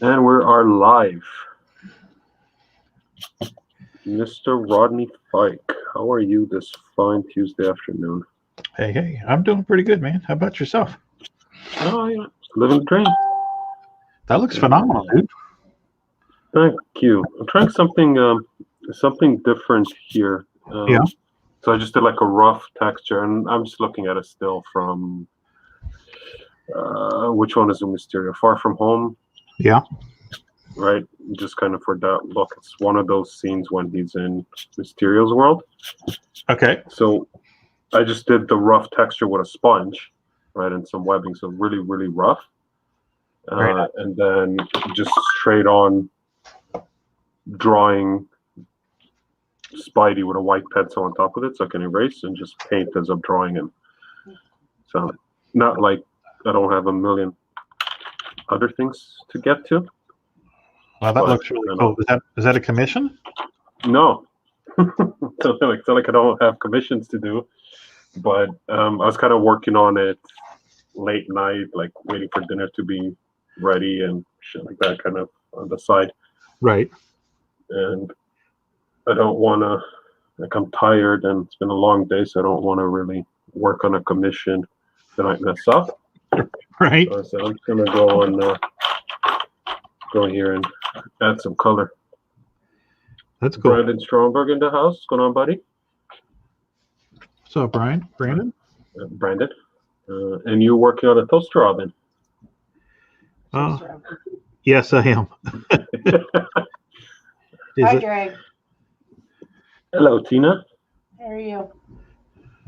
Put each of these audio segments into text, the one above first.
And we are live. Mr. Rodney Fyke, how are you this fine Tuesday afternoon? Hey, I'm doing pretty good, man. How about yourself? Oh, yeah. Living the dream. That looks phenomenal, dude. Thank you. I'm trying something different here. Yeah. So I just did like a rough texture, and I'm just looking at a still from which one is the Mysterio? Far From Home, Yeah. right? Just kind of for that look. It's one of those scenes when he's in Mysterio's world. Okay. So I just did the rough texture with a sponge, right, and some webbing, so really, really rough. Right. And then just straight on drawing Spidey with a white pencil on top of it so I can erase and just paint as I'm drawing him. So not like I don't have a million other things to get to. Well, that looks really cool. Is that a commission? No. It's not like I don't have commissions to do. But I was kind of working on it late night, like waiting for dinner to be ready and shit like that, kind of on the side. Right. And I don't want to, like, I'm tired and it's been a long day, so I don't want to really work on a commission that I mess up. Right. So I said I'm just gonna go here and add some color. That's cool. Brandon Stromberg in the house. What's going on, buddy? What's up, Brian? Brandon? Brandon. And you working on a toaster oven? Yes, I am. Hi, Greg. Hello, Tina. How are you?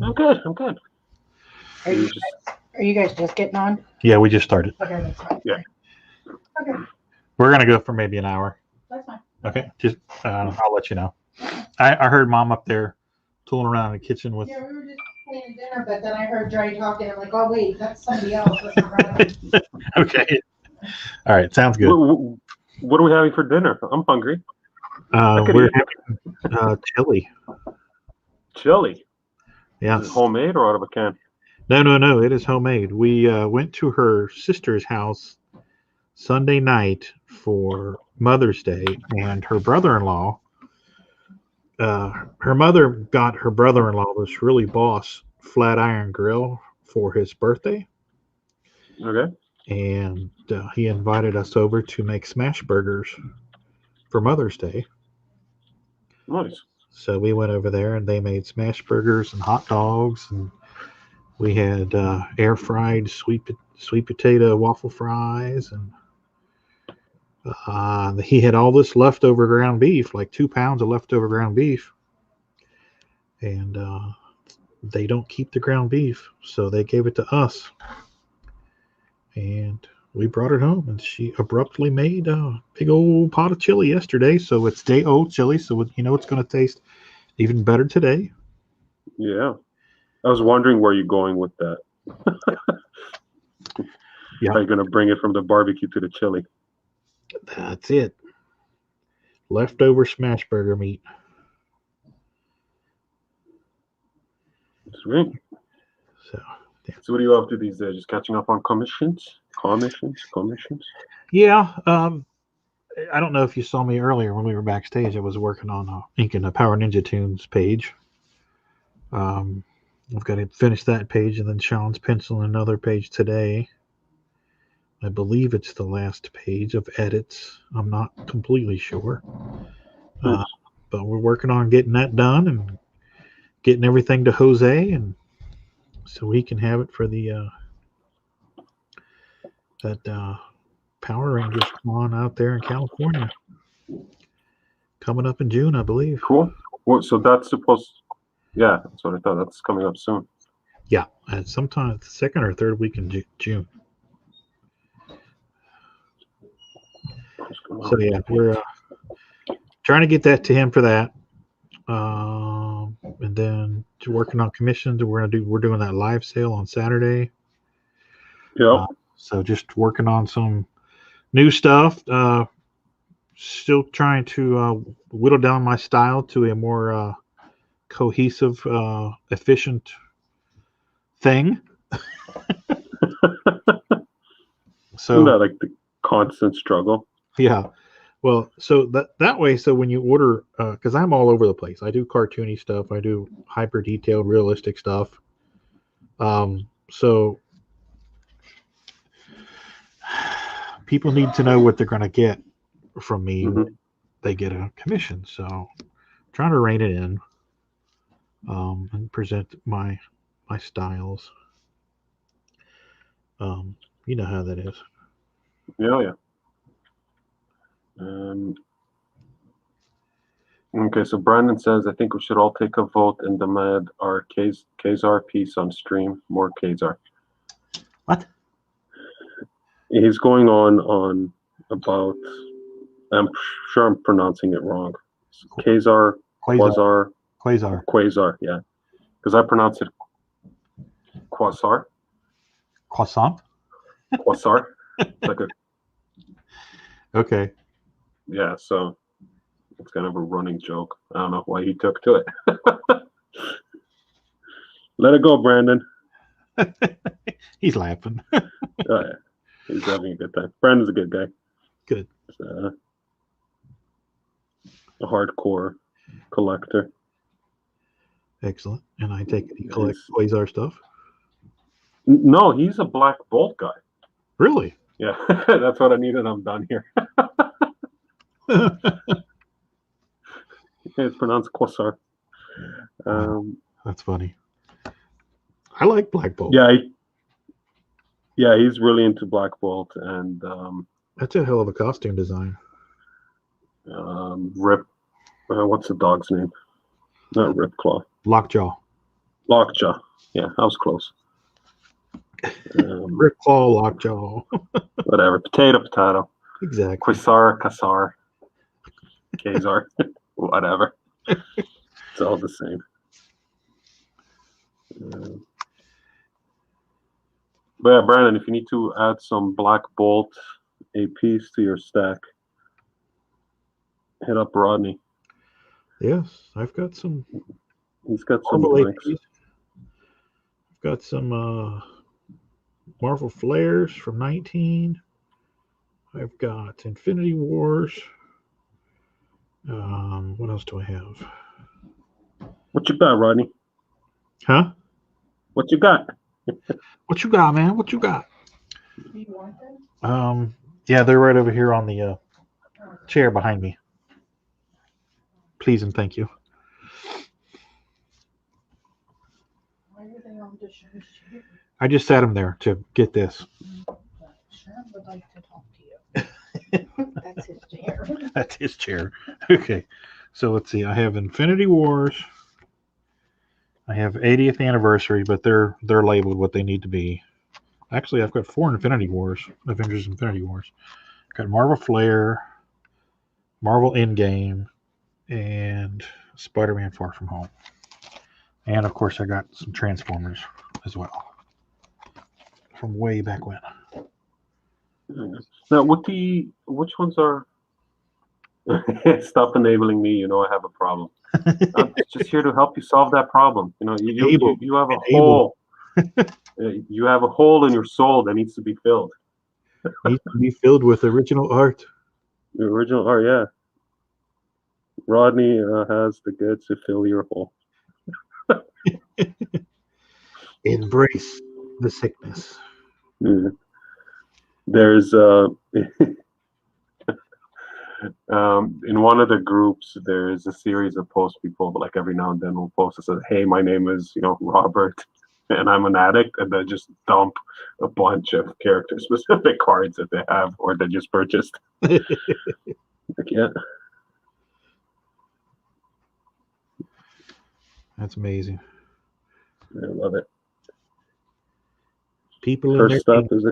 I'm good. Are you guys just getting on? Yeah, we just started. Okay, that's fine. Yeah. Okay, We're gonna go for maybe an hour. that's fine. Okay. Just I'll let you know. I heard Mom up there tooling around in the kitchen with. Yeah, we were just planning dinner, but then I heard Dre talking. I'm like, oh wait, that's somebody else. That's not right. Okay. All right. Sounds good. What are we having for dinner? I'm hungry. We're having chili. Chili. Yes. Is it homemade or out of a can? No. It is homemade. We went to her sister's house Sunday night for Mother's Day, and her brother-in-law. Her mother got her brother-in-law this really boss flat iron grill for his birthday. Okay. And he invited us over to make smash burgers for Mother's Day. Nice. So we went over there and they made smash burgers and hot dogs, and we had air fried sweet potato waffle fries, and he had all this leftover ground beef, like 2 pounds of leftover ground beef, and they don't keep the ground beef, so they gave it to us, and we brought it home, and she abruptly made a big old pot of chili yesterday. So it's day-old chili, so it's going to taste even better today. Yeah. I was wondering where you're going with that. Yeah. Are you going to bring it from the barbecue to the chili? That's it. Leftover smash burger meat. Sweet. So what are you up to these days? Just catching up on commissions? Yeah. I don't know if you saw me earlier when we were backstage. I was working on inking a Power Ninja Tunes page. I've got to finish that page, and then Sean's penciling another page today. I believe it's the last page of edits. I'm not completely sure. But we're working on getting that done and getting everything to Jose, and so he can have it for the that Power Rangers con out there in California. Coming up in June, I believe. Cool. Well, so that's supposed... Yeah, that's what I thought. That's coming up soon. Yeah, sometime the second or third week in June. So yeah, we're trying to get that to him for that, and then working on commissions. We're doing that live sale on Saturday. Yeah. So just working on some new stuff. Still trying to whittle down my style to a more cohesive, efficient thing. So, isn't that like the constant struggle? Yeah. Well, so that way, so when you order, because I'm all over the place. I do cartoony stuff. I do hyper detailed, realistic stuff. So people need to know what they're going to get from me Mhm. when they get a commission. So I'm trying to rein it in, and present my styles. You know how that is. Yeah, yeah. Um, okay, so Brandon says, I think we should all take a vote and demand our Kazar piece on stream. More Kazar. What? He's going on about, I'm sure I'm pronouncing it wrong. Kazar, Quasar, Quasar. yeah. Because I pronounce it Quasar. Croissant. Quasar. It's like a, Okay. yeah, so it's kind of a running joke. I don't know why he took to it. Let it go, Brandon. He's laughing. Oh, yeah. He's having a good time. Brandon's a good guy. Good. He's, a hardcore collector. Excellent. And I take it he collects Quasar stuff? No, he's a Black Bolt guy. Really? Yeah, that's what I needed. I'm done here. It's pronounced Quasar. That's funny. I like Black Bolt. Yeah, he's really into Black Bolt, and that's a hell of a costume design. Rip. What's the dog's name? Not Ripclaw. Lockjaw. Lockjaw. Yeah, I was close. Ripclaw, Lockjaw. Whatever. Potato. Exactly. Quasar, Kazar. Whatever. It's all the same. But yeah, Brandon, if you need to add some Black Bolt APs to your stack, hit up Rodney. Yes, I've got some. He's got some links. I've got some Marvel Flares from 19. I've got Infinity Wars. What else do I have? What you got, Rodney? Huh? What you got? What you got, man? What you got? Do you want them? Yeah, they're right over here on the chair behind me. Please and thank you. Why are they on the chair? I just sat him there to get this. Sharon would like to talk to you. That's his chair. That's his chair. Okay. So let's see. I have Infinity Wars. I have 80th anniversary, but they're labeled what they need to be. Actually, I've got 4 Infinity Wars, Avengers Infinity Wars. I've got Marvel Flare, Marvel Endgame, and Spider-Man Far From Home. And of course, I got some Transformers as well from way back when. Now, which ones are? Stop enabling me. You know I have a problem. I'm just here to help you solve that problem. You know, you have a hole. You have a hole in your soul that needs to be filled. Needs to be filled with original art. The original art, yeah. Rodney has the goods to fill your hole. Embrace the sickness. Yeah. There's in one of the groups, there's a series of posts people, but like every now and then we'll post that says, "Hey, my name is Robert, and I'm an addict," and they just dump a bunch of character-specific cards that they have or they just purchased. Like, yeah, That's amazing. I love it. People First step is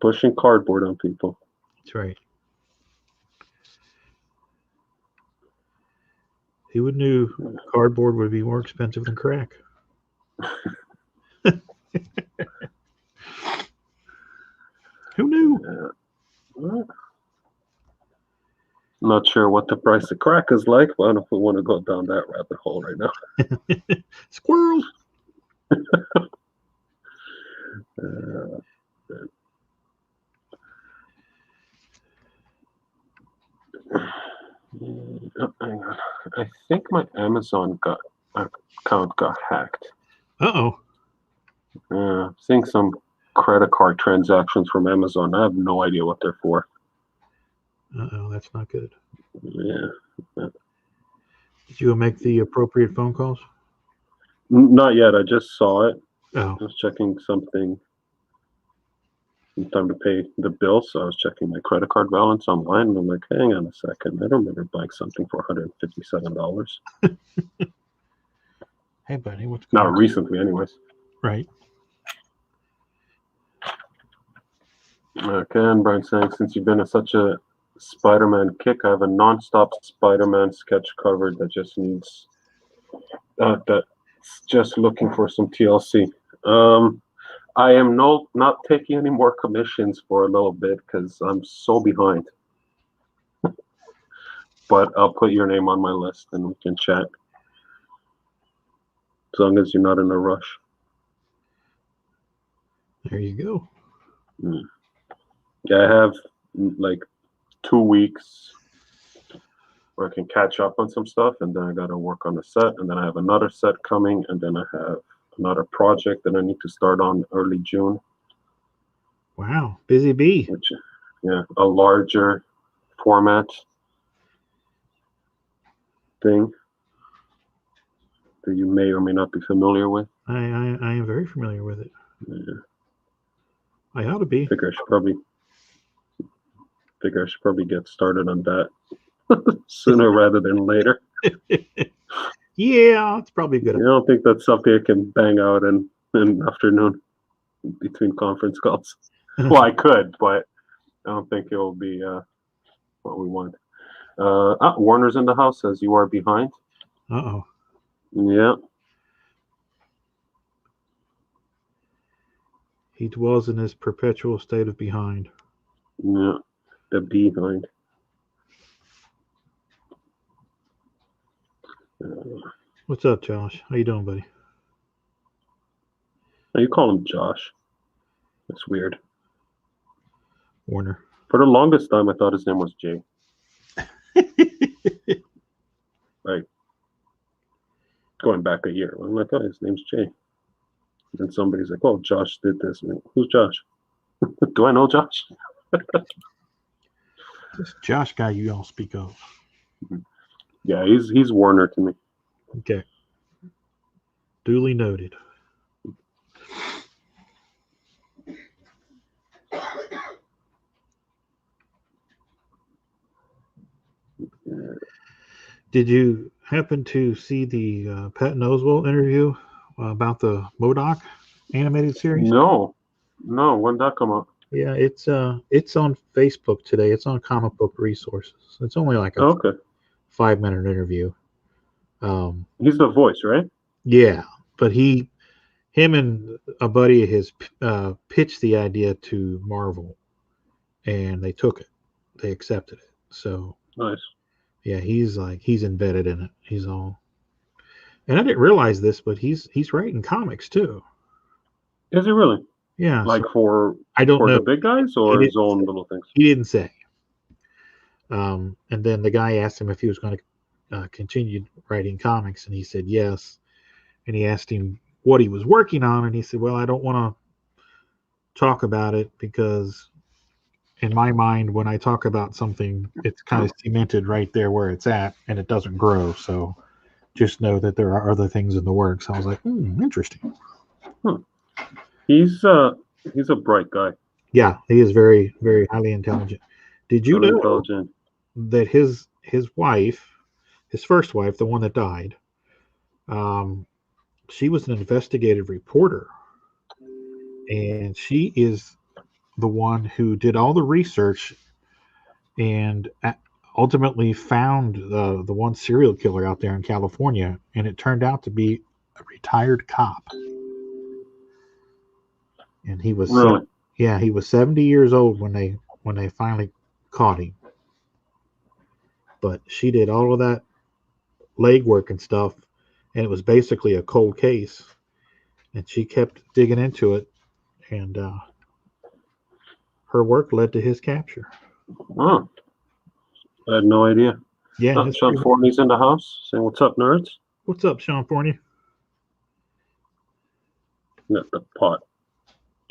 pushing cardboard on people. That's right. Who would knew cardboard would be more expensive than crack? Who knew? I'm not sure what the price of crack is like, but I don't know if we want to go down that rabbit hole right now. Squirrel. Hang on. I think my Amazon account got hacked. Uh-oh. Seeing some credit card transactions from Amazon. I have no idea what they're for. Uh-oh, that's not good. Yeah. Did you make the appropriate phone calls? Not yet. I just saw it. Oh. I was checking something. Time to pay the bill, so I was checking my credit card balance online, and I'm like, hang on a second. I don't remember buying something for $157. Hey, buddy, what's going on? Not recently, anyways. Right. Okay, and Brian saying, since you've been in such a Spider-Man kick, I have a non-stop Spider-Man sketch covered that just needs that's just looking for some TLC. I am not taking any more commissions for a little bit because I'm so behind. But I'll put your name on my list and we can chat. As long as you're not in a rush. There you go. Yeah, I have like 2 weeks where I can catch up on some stuff, and then I got to work on a set, and then I have another set coming, and then I have another project that I need to start on early June. Wow, busy bee. Which, yeah, a larger format thing that you may or may not be familiar with. I am very familiar with it. Yeah. I ought to be. Figure I should probably get started on that sooner rather than later. Yeah, it's probably good. I don't think that's something I can bang out in an afternoon between conference calls. Well, I could, but I don't think it will be what we want. Warner's in the house, says you are behind. Uh-oh. Yeah. He dwells in his perpetual state of behind. Yeah. The behind. What's up, Josh? How you doing, buddy? You call him Josh. That's weird. Warner. For the longest time, I thought his name was Jay. Like, going back a year. I'm like, oh, his name's Jay. And somebody's like, oh, Josh did this. I'm like, who's Josh? Do I know Josh? This Josh guy you all speak of. Yeah, he's Warner to me. Okay. Duly noted. Did you happen to see the Patton Oswalt interview about the MODOK animated series? No. When did that come up? Yeah, it's on Facebook today. It's on Comic Book Resources. It's only like a 5-minute interview. He's the voice, right? Yeah, but him and a buddy of his pitched the idea to Marvel, and they took it. They accepted it. So Nice. Yeah, he's embedded in it. He's all, and I didn't realize this, but he's writing comics too. Is he really? Yeah, like so I don't know the big guys or his own little things. He didn't say. And then the guy asked him if he was going to continue writing comics, and he said yes. And he asked him what he was working on, and he said, "Well, I don't want to talk about it because." In my mind, when I talk about something, it's kind of cemented right there where it's at, and it doesn't grow. So just know that there are other things in the works. I was like, interesting. He's a bright guy. Yeah, he is very, very highly intelligent. Did you know that his wife, his first wife, the one that died, she was an investigative reporter, and she is the one who did all the research and ultimately found the one serial killer out there in California, and it turned out to be a retired cop. And he was he was 70 years old when they finally caught him. But she did all of that legwork and stuff, and it was basically a cold case. And she kept digging into it, and her work led to his capture. Oh, I had no idea. Yeah. Oh, Sean Forney's in the house saying, "What's up, nerds?" What's up, Sean Forney? Got the pot,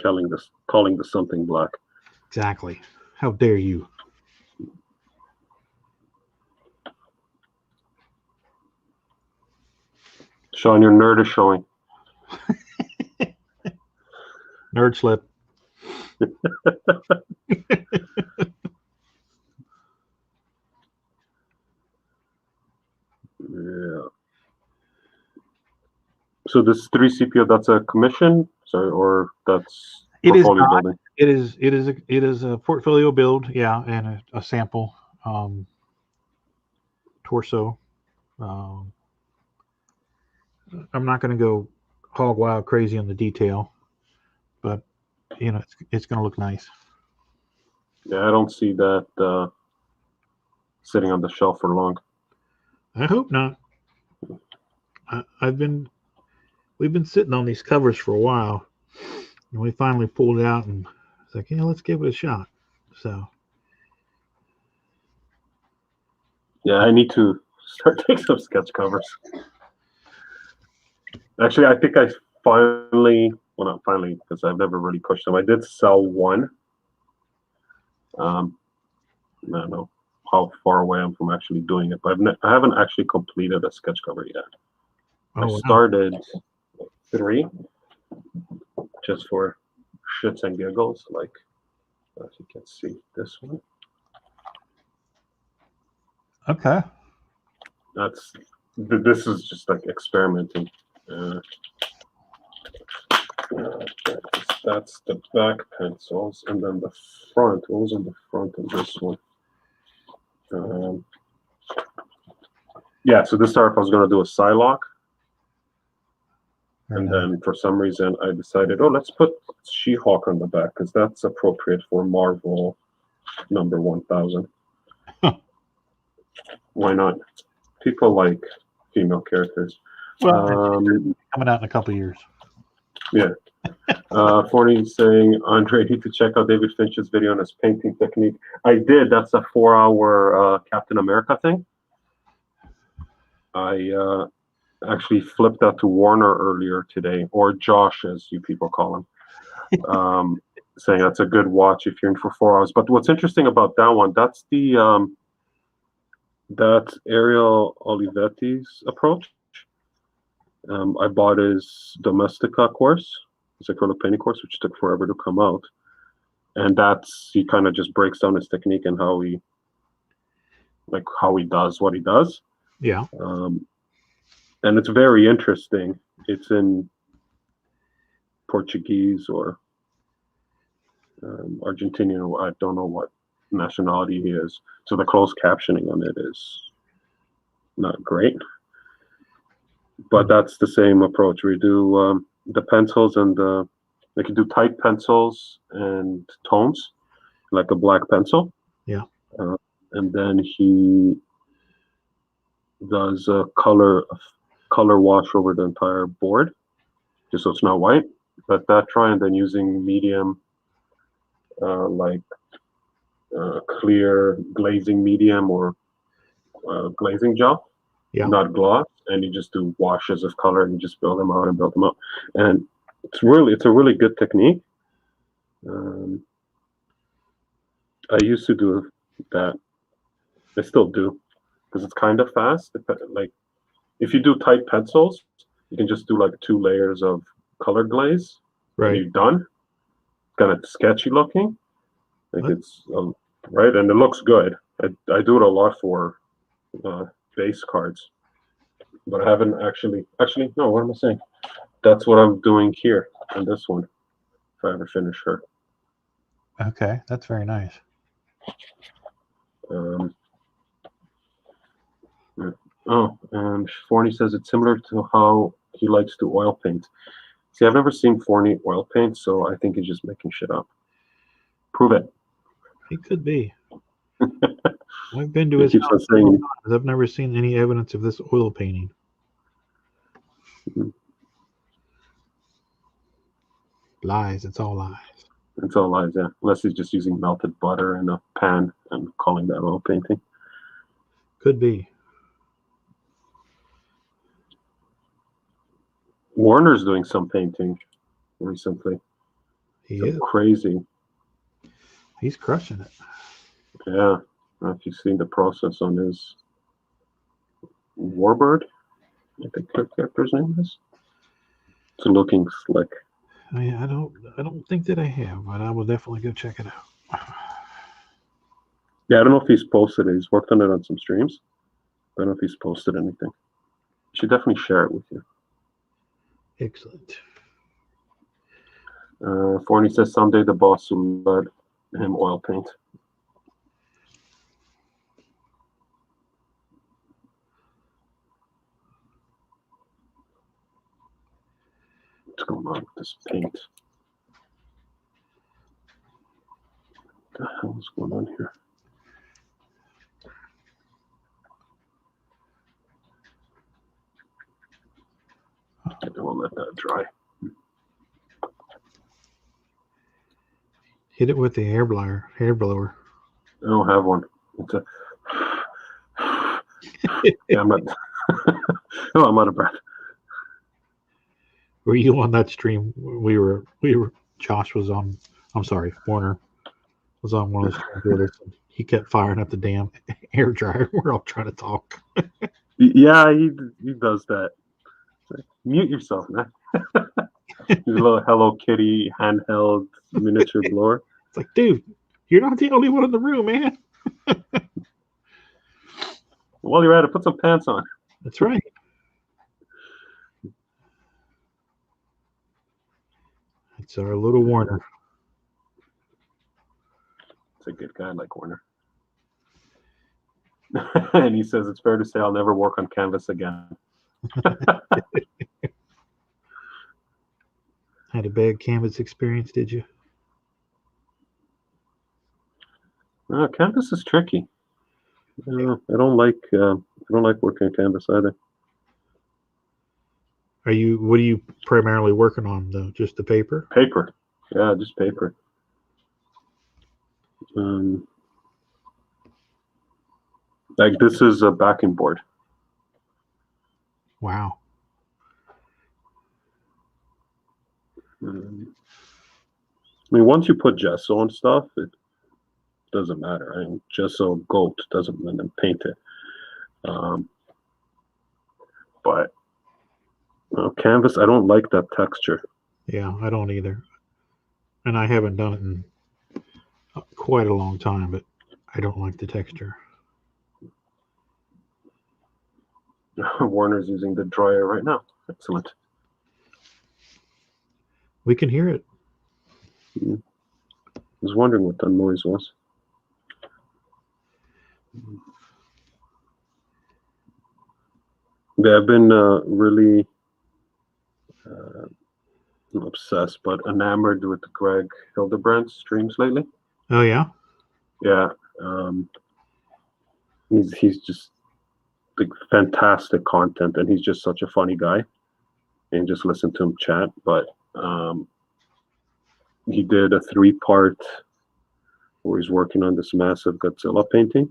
calling the something black. Exactly. How dare you? Sean, your nerd is showing. Nerd slip. Yeah. So this 3 CPO, that's a commission, sorry, or that's It is portfolio not. building? It is a portfolio build, yeah, and a sample torso. Um, I'm not going to go hog wild crazy on the detail, but it's going to look nice. Yeah, I don't see that sitting on the shelf for long. I hope not. We've been sitting on these covers for a while, and we finally pulled it out and it's like, yeah, let's give it a shot. So Yeah, I need to start taking some sketch covers. Actually, I think I finally, well, not finally, because I've never really pushed them. I did sell one. I don't know how far away I'm from actually doing it, but I haven't actually completed a sketch cover yet. I started 3 just for shits and giggles. Like, if you can see this one. Okay. This is just like experimenting. That's the back pencils, and then the front. What was on the front of this one? Yeah, so this time I was going to do a Psylocke. And then for some reason I decided, let's put She-Hulk on the back because that's appropriate for Marvel number 1000. Why not? People like female characters. Well, coming out in a couple of years. Yeah. Forney saying, Andre, need to check out David Finch's video on his painting technique. I did. That's a 4-hour Captain America thing. I actually flipped that to Warner earlier today, or Josh, as you people call him, saying that's a good watch if you're in for 4 hours. But what's interesting about that one, that's that's Ariel Olivetti's approach. I bought his Domestica course, his acrylic painting course, which took forever to come out. And he kind of just breaks down his technique and how he does what he does. Yeah. And it's very interesting. It's in Portuguese or Argentinian. I don't know what nationality he is. So the closed captioning on it is not great. But that's the same approach. We do the pencils and they can do tight pencils and tones, like a black pencil. Yeah. And then he does a color wash over the entire board, just so it's not white. But that try and then using medium, clear glazing medium or glazing gel, not gloss, and you just do washes of color and you just build them out and build them up. And it's a really good technique. I used to do that. I still do because it's kind of fast. Like if you do tight pencils, you can just do like 2 layers of color glaze. Right. And you're done. Kind of sketchy looking. It's right, and it looks good. I do it a lot for base cards, but I haven't actually no. What am I saying? That's what I'm doing here on this one. If I ever finish her. Okay, that's very nice. And Forney says it's similar to how he likes to oil paint. See, I've never seen Forney oil paint, so I think he's just making shit up. Prove it. He could be. I've been to his house. I've never seen any evidence of this oil painting. Mm-hmm. Lies. It's all lies. It's all lies, yeah. Unless he's just using melted butter in a pan and calling that oil painting. Could be. Warner's doing some painting recently. He Some is. crazy. He's crushing it. Yeah. I don't know if you've seen the process on his Warbird. I think the character's name is. It's looking slick. I don't think that I have, but I will definitely go check it out. Yeah, I don't know if he's posted it. He's worked on it on some streams. I don't know if he's posted anything. You should definitely share it with you. Excellent. Forney says someday the boss will let him oil paint. What's going on with this paint? What the hell is going on here? I don't want to let that dry. Hit it with the hair blower. I don't have one. It's a. Yeah, I'm not. No, I'm out of breath. Were you on that stream? We were. Josh was on. I'm sorry, Warner was on one of those streams with us. He kept firing up the damn hair dryer. We're all trying to talk. Yeah, he does that. Mute yourself, man. His little Hello Kitty handheld miniature blower. It's like, dude, you're not the only one in the room, man. While you're at it, put some pants on. That's right. It's our little Warner. It's a good guy, like Warner. And he says it's fair to say I'll never work on canvas again. Had a bad canvas experience, did you? Canvas is tricky. I don't like working on canvas either. What are you primarily working on though? Just the paper? Paper. Yeah, just paper. Like this is a backing board. Wow. I mean, once you put gesso on stuff, it doesn't matter. I mean, gesso goat doesn't and then paint it. But canvas, I don't like that texture. Yeah, I don't either. And I haven't done it in quite a long time, but I don't like the texture. Warner's using the dryer right now. Excellent. We can hear it. I was wondering what that noise was. Yeah, I've been really not obsessed, but enamored with Greg Hildebrandt's streams lately. Oh yeah? Yeah. He's just like fantastic content, and he's just such a funny guy. And just listen to him chat. But he did a 3-part where he's working on this massive Godzilla painting.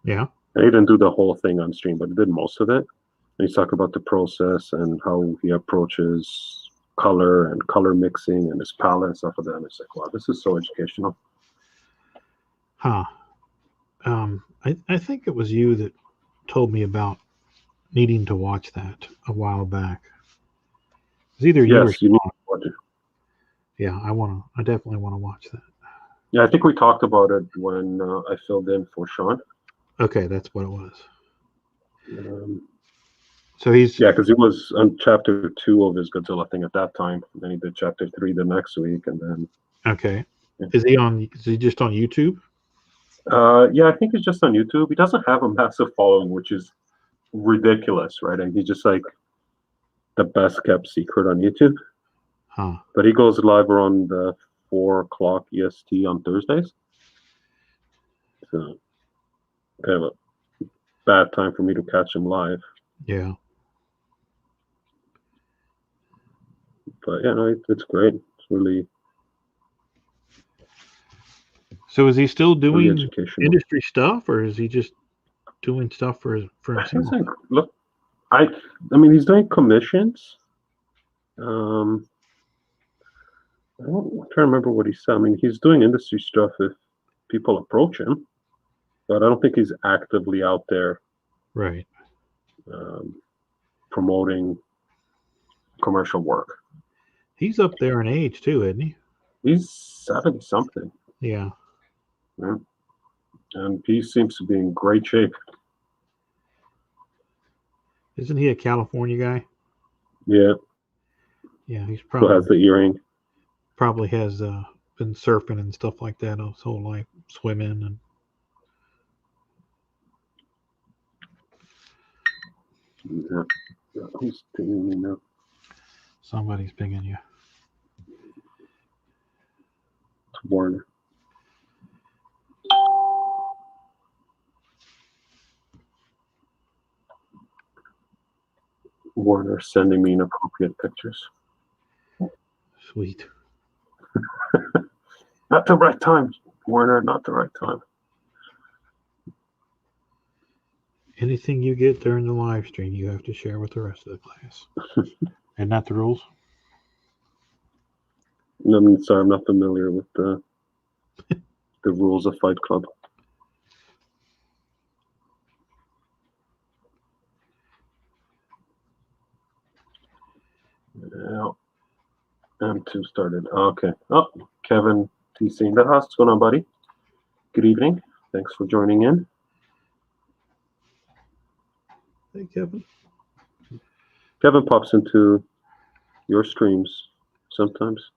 Yeah. And he didn't do the whole thing on stream, but he did most of it. And he's talking about the process and how he approaches color and color mixing and his palette and stuff like that. And it's like, wow, this is so educational. Huh. I think it was you that told me about needing to watch that a while back. It's either you or Yes, you need to watch it. yeah, I definitely want to watch that. Yeah, I think we talked about it when I filled in for Sean. Okay, that's what it was. So because he was on chapter 2 of his Godzilla thing at that time. And then he did chapter 3 the next week, and then. Okay. Yeah. Is he just on YouTube? Yeah, I think he's just on YouTube. He doesn't have a massive following, which is ridiculous, right? And he's just like the best kept secret on YouTube. Huh. But he goes live around 4 o'clock EST on Thursdays. So kind of a bad time for me to catch him live. Yeah. But yeah, no, it's great. It's really. So is he still doing educational. industry stuff, or is he just doing stuff for He's himself. like, look, I mean, he's doing commissions. I'm trying to remember what he said. I mean, he's doing industry stuff if people approach him, but I don't think he's actively out there Right. promoting commercial work. He's up there in age too, isn't he? He's 70 something, Yeah. and he seems to be in great shape. Isn't he a California guy? Yeah, Yeah, he's who has the earring? probably has been surfing and stuff like that his whole life, swimming and. Yeah. Who's pinging me now? Somebody's pinging you. It's Warner. Warner sending me inappropriate pictures. Sweet. Not the right time, Warner. Not the right time. Anything you get during the live stream, you have to share with the rest of the class. Isn't that the rules? I mean, sorry, I'm not familiar with the rules of Fight Club. Yeah. M2 started. Okay. Oh, Kevin TC in the house. What's going on, buddy? Good evening. Thanks for joining in. Hey, Kevin. Kevin pops into your streams sometimes.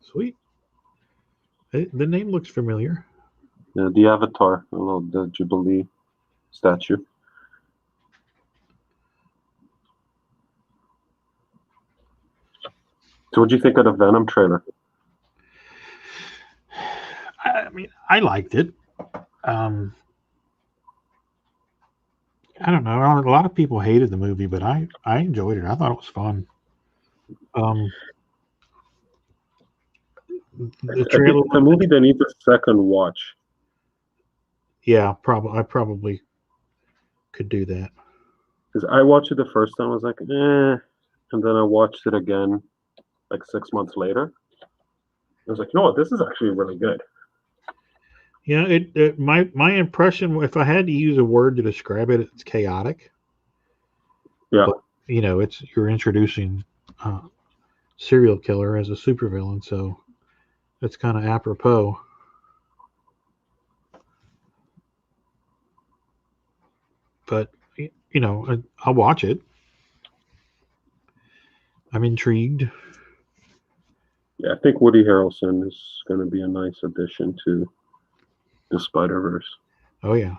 Sweet. Hey, the name looks familiar. Yeah, the avatar, the Jubilee statue. So what'd you think of the Venom trailer? I mean, I liked it. I don't know. A lot of people hated the movie, but I enjoyed it. I thought it was fun. The I trailer. think the movie that needs a second watch. Yeah, I probably could do that. Because I watched it the first time, I was like, and then I watched it again like 6 months later. I was like, you know what, this is actually really good. Yeah, my impression, if I had to use a word to describe it, it's chaotic. Yeah. But, you're introducing serial killer as a supervillain, so it's kind of apropos. But I'll watch it. I'm intrigued. Yeah, I think Woody Harrelson is going to be a nice addition to the Spider-Verse. Oh yeah,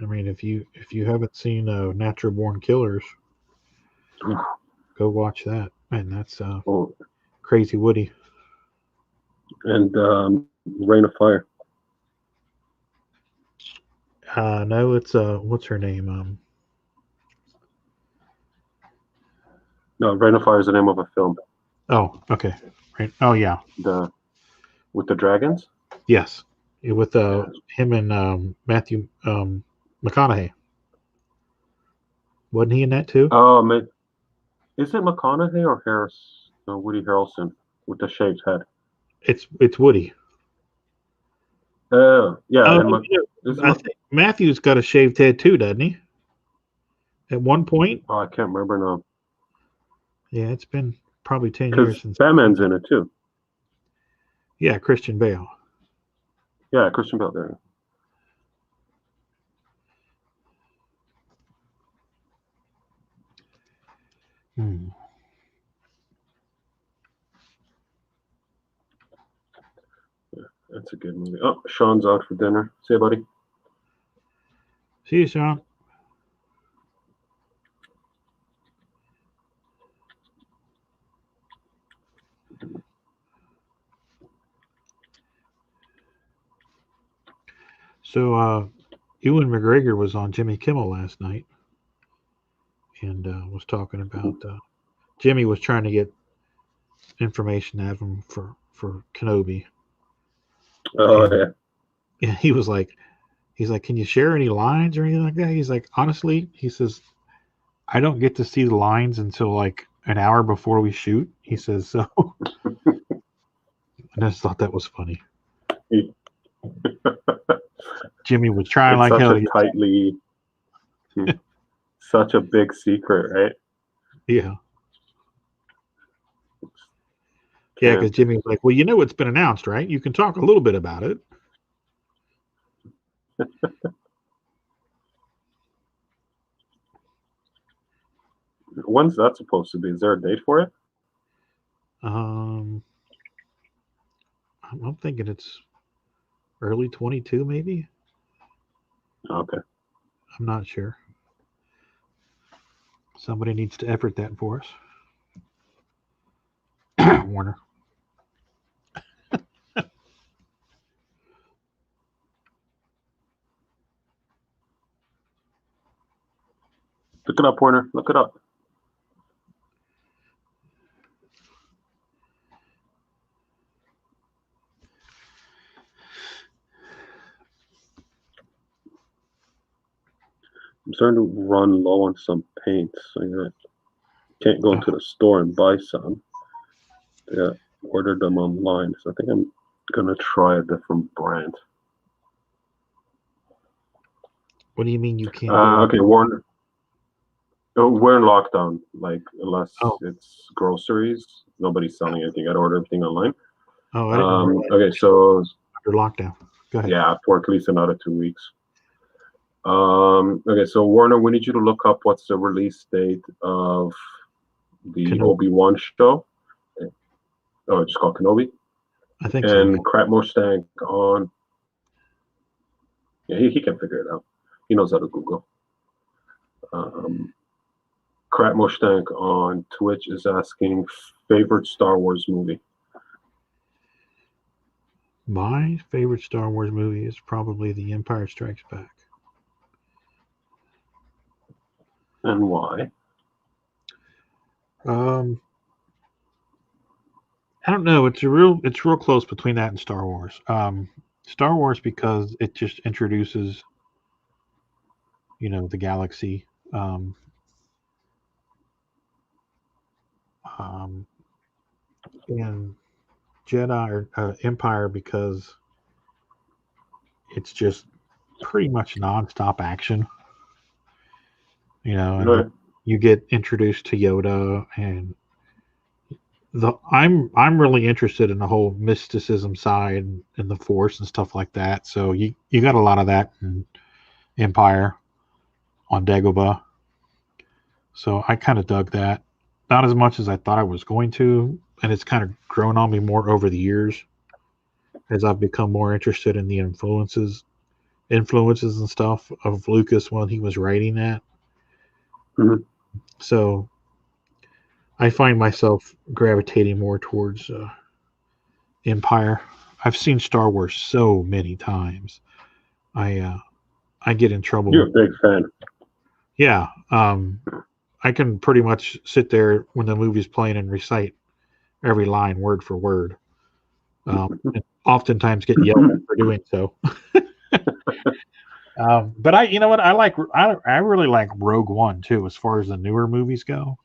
I mean if you haven't seen Natural Born Killers, go watch that. And that's Crazy Woody. And Reign of Fire. No, it's what's her name? No, Reign of Fire is the name of a film. Oh, okay. Right. Oh yeah. With the dragons? Yes. With him and Matthew McConaughey. Wasn't he in that too? Oh man, is it McConaughey or Harris? No, Woody Harrelson with the shaved head. It's Woody. Yeah. I think Matthew's got a shaved head too, doesn't he? At one point. Oh, I can't remember now. Yeah, it's been probably 10 years since. Batman's in it too. Yeah, Christian Bale. Yeah, Christian Bale there. Yeah, that's a good movie. Oh, Sean's out for dinner. See you, buddy. See you, Sean. So, Ewan McGregor was on Jimmy Kimmel last night and was talking about Jimmy was trying to get information out of him for Kenobi. Oh, yeah. Yeah, he was like, He's like, can you share any lines or anything like that? He's like, honestly, he says, I don't get to see the lines until like an hour before we shoot. He says, so I just thought that was funny. Jimmy was trying It's like such hell. a tightly, such a big secret, right? Yeah. Yeah, because Jimmy was like, well, you know it's been announced, right? You can talk a little bit about it. When's that supposed to be? Is there a date for it? I'm thinking it's early 22, maybe. Okay. I'm not sure. Somebody needs to effort that for us. Warner. Look it up, Warner. Look it up. I'm starting to run low on some paint, so I can't go into the store and buy some. Yeah, ordered them online, so I think I'm gonna try a different brand. What do you mean you can't? Okay, Warner. Oh, we're in lockdown. Like, unless it's groceries, nobody's selling anything. I'd order everything online. Oh, I didn't know. Okay, so Under lockdown. Go ahead. yeah, for at least another 2 weeks. Okay, so Warner, we need you to look up what's the release date of the Obi-Wan show. Oh, it's just called Kenobi. I think and so. Crap Mustang on. Yeah, he can figure it out. He knows how to Google. Crap Mustang on Twitch is asking favorite Star Wars movie. My favorite Star Wars movie is probably The Empire Strikes Back. And why? I don't know. It's real close between that and Star Wars. Star Wars because it just introduces, the galaxy. And Jedi or Empire because it's just pretty much nonstop action. And Right. you get introduced to Yoda, and I'm really interested in the whole mysticism side and the Force and stuff like that. So you got a lot of that in Empire on Dagobah. So I kind of dug that. Not as much as I thought I was going to, and it's kind of grown on me more over the years as I've become more interested in the influences and stuff of Lucas when he was writing that. Mm-hmm. So I find myself gravitating more towards Empire. I've seen Star Wars so many times. I get in trouble. You're a big fan. Yeah. I can pretty much sit there when the movie's playing and recite every line word for word. And oftentimes get yelled at for doing so. But you know what? I really like Rogue One too, as far as the newer movies go.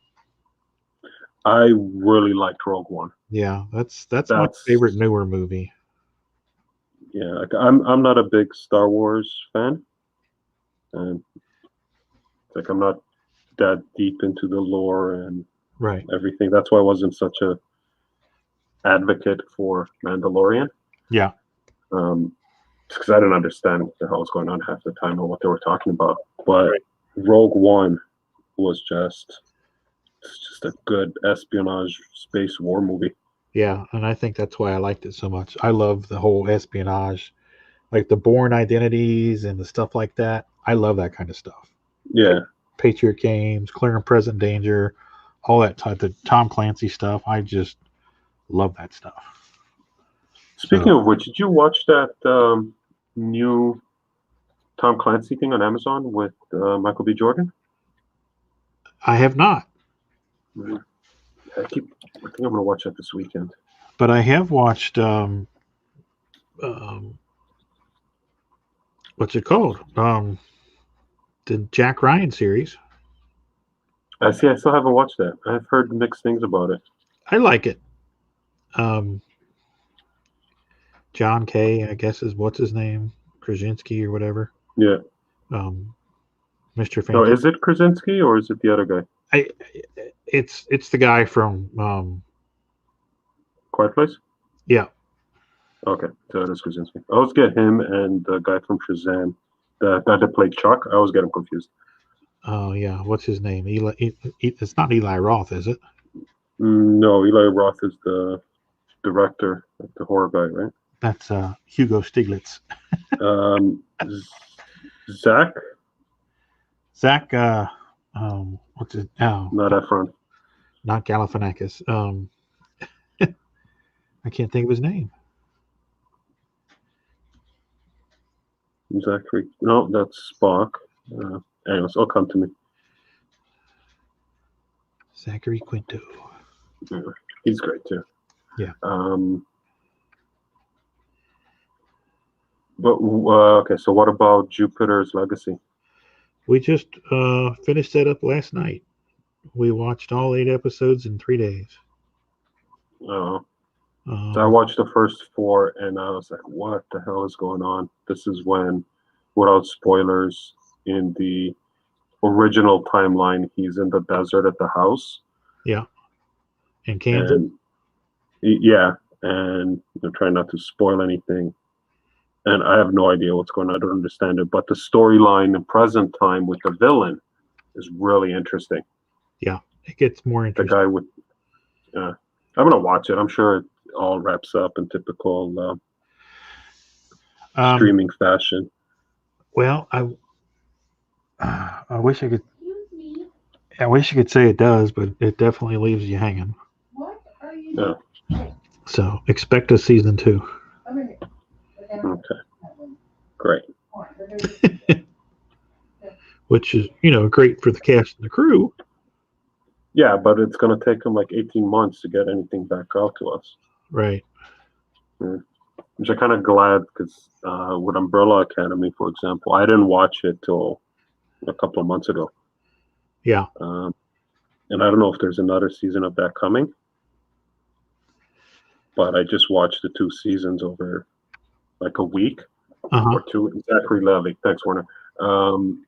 I really liked Rogue One. Yeah, that's my favorite newer movie. Yeah, like I'm not a big Star Wars fan, and like I'm not that deep into the lore and everything. That's why I wasn't such a advocate for Mandalorian. Yeah. Because I didn't understand what the hell was going on half the time or what they were talking about. But Rogue One was just a good espionage space war movie. Yeah, and I think that's why I liked it so much. I love the whole espionage, like the Bourne identities and the stuff like that. I love that kind of stuff. Yeah. Patriot Games, Clear and Present Danger, all that type of Tom Clancy stuff. I just love that stuff. Speaking of which, did you watch that new Tom Clancy thing on Amazon with Michael B. Jordan? I have not. I think I'm going to watch that this weekend. But I have watched what's it called? The Jack Ryan series. I see. I still haven't watched that. I've heard mixed things about it. I like it. John Kay, I guess is what's his name, Krasinski or whatever. Yeah. Mr. No, Fantastic. is it Krasinski or is it the other guy? It's the guy from Quiet Place? yeah. Okay, so it is Krasinski. I always get him and the guy from Shazam, the guy that played Chuck. I always get him confused. Oh yeah, what's his name? It's not Eli Roth, is it? No, Eli Roth is the director, the horror guy, right? That's Hugo Stiglitz. Zach? Zach. What's his? Oh, Not Efron. not Galifianakis. I can't think of his name. Zachary. No, that's Spock. Anyways, it'll come to me. Zachary Quinto. Yeah, he's great too. Yeah. But okay, so what about Jupiter's Legacy? We just finished that up last night. We watched all 8 episodes in 3 days. So I watched the first 4 and I was like, what the hell is going on? This is when, without spoilers, in the original timeline, he's in the desert at the house. Yeah. In Kansas? And, yeah. And I'm trying not to spoil anything. And I have no idea what's going on. I don't understand it. But the storyline in present time with the villain is really interesting. Yeah. It gets more The interesting. guy with... I'm going to watch it. I'm sure it all wraps up in typical streaming fashion. Well, I wish I could. I wish I could say it does, but it definitely leaves you hanging. What are you doing? Yeah. So expect a season 2. Okay. Great. Which is, great for the cast and the crew. Yeah, but it's going to take them like 18 months to get anything back out to us. Right. Which I'm kind of glad because with Umbrella Academy, for example, I didn't watch it till a couple of months ago. Yeah. And I don't know if there's another season of that coming. But I just watched the 2 seasons over like a week or 2. Zachary Levi. Thanks, Warner. And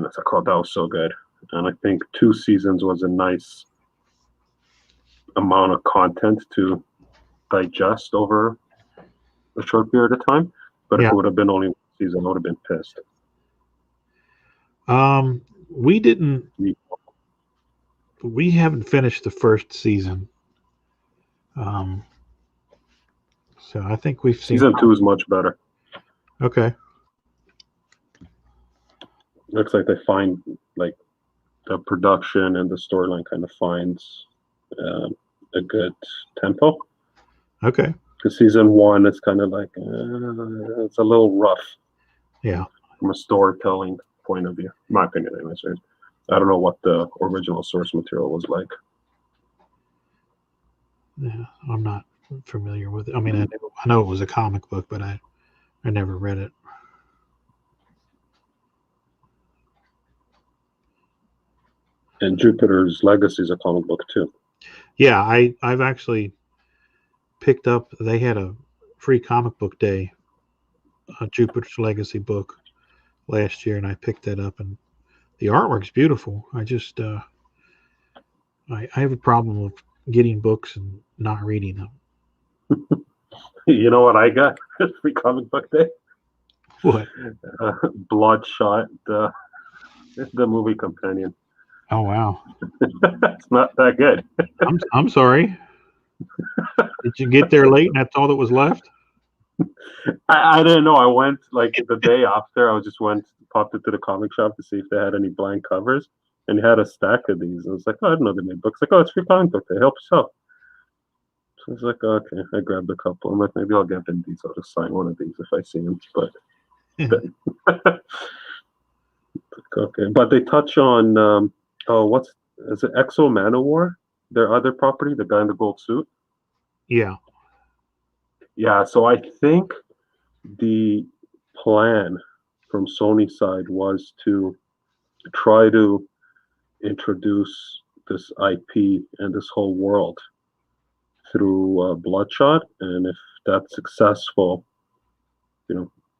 it's like, oh, that was so good. And I think 2 seasons was a nice amount of content to digest over a short period of time. But if it would have been only 1 season, I would have been pissed. We haven't finished the first season. So I think we've seen... Season 2 is much better. Okay. Looks like they find like the production and the storyline kind of finds a good tempo. Okay. Because season 1 is kind of like it's a little rough. Yeah. From a storytelling point of view, in my opinion, anyways. Right? I don't know what the original source material was like. Yeah, I'm not familiar with it. I mean, I know it was a comic book, but I never read it. And Jupiter's Legacy is a comic book too. Yeah, I've actually picked up. They had a free comic book day, a Jupiter's Legacy book last year, and I picked that up, and the artwork's beautiful. I just I have a problem with getting books and not reading them. You know what I got? Free comic book day. What? Bloodshot, the movie companion. Oh wow! It's not that good. I'm sorry. Did you get there late and that's all that was left? I didn't know. I went like the day after. I just popped into the comic shop to see if they had any blank covers, and they had a stack of these. I was like, oh, I didn't know they made books. Like, oh, it's free comic book day. Help yourself. So I was like, okay. I grabbed a couple. I'm like, maybe I'll get Vin Diesel to sign one of these if I see him. But okay. But they touch on is it Exo Manowar? Their other property, the guy in the gold suit. Yeah. Yeah. So I think the plan from Sony's side was to try to introduce this IP and this whole world through Bloodshot, and if that's successful,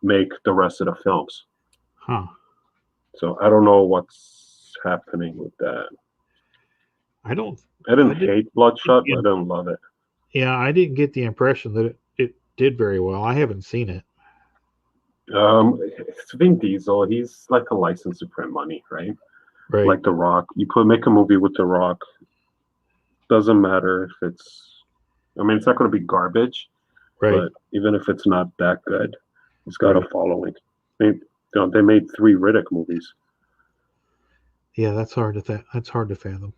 make the rest of the films. Huh. So I don't know what's happening with that. I didn't hate Bloodshot, but I didn't love it. Yeah, I didn't get the impression that it did very well. I haven't seen it. It's Vin Diesel. He's like a license to print money, right? Right. Like The Rock. You make a movie with The Rock. Doesn't matter if it's. I mean, it's not going to be garbage, right. But even if it's not that good, it's got a following. They made 3 Riddick movies. Yeah, that's hard to fathom.